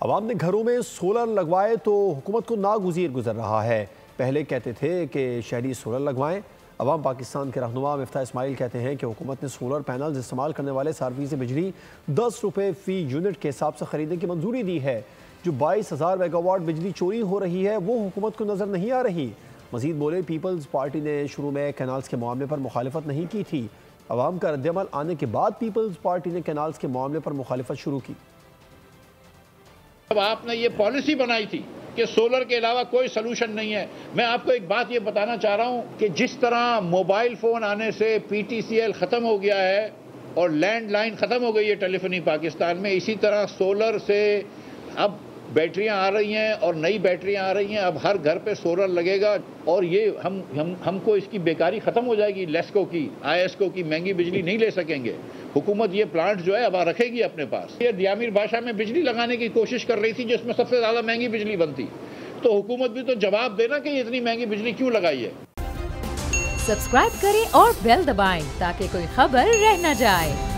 अवाम ने घरों में सोलर लगवाए तो हुकूमत को नागुज़ीर गुजर रहा है। पहले कहते थे कि शहरी सोलर लगवाएं। अवाम पाकिस्तान के रहनुमा मिफ्ता इस्माइल कहते हैं कि हुकूमत ने सोलर पैनल्स इस्तेमाल करने वाले सार्फिन से बिजली 10 रुपये फ़ी यूनिट के हिसाब से ख़रीदने की मंजूरी दी है। जो 22,000 मेगावाट बिजली चोरी हो रही है वो हुकूमत को नज़र नहीं आ रही। मजीद बोले, पीपल्स पार्टी ने शुरू में कैनाल्स के मामले पर मुखालिफत नहीं की थी। अवाम का रद्दअमल आने के बाद पीपल्स पार्टी ने कैनाल्स के मामले पर मुखालिफत शुरू की। अब आपने ये पॉलिसी बनाई थी कि सोलर के अलावा कोई सलूशन नहीं है। मैं आपको एक बात ये बताना चाह रहा हूं कि जिस तरह मोबाइल फ़ोन आने से PTCL ख़त्म हो गया है और लैंडलाइन ख़त्म हो गई है टेलीफोनी पाकिस्तान में, इसी तरह सोलर से अब बैटरियां आ रही हैं और नई बैटरियां आ रही हैं। अब हर घर पे सोलर लगेगा और ये हमको इसकी बेकारी ख़त्म हो जाएगी। लेस्को की, ISCO की महंगी बिजली नहीं ले सकेंगे। हुकूमत ये प्लांट जो है अब रखेगी अपने पास। ये दियामिर भाषा में बिजली लगाने की कोशिश कर रही थी जिसमें सबसे ज़्यादा महंगी बिजली बनती, तो हुकूमत भी तो जवाब देना कि इतनी महंगी बिजली क्यों लगाई है। सब्सक्राइब करें और बेल दबाएं ताकि कोई खबर रह न जाए।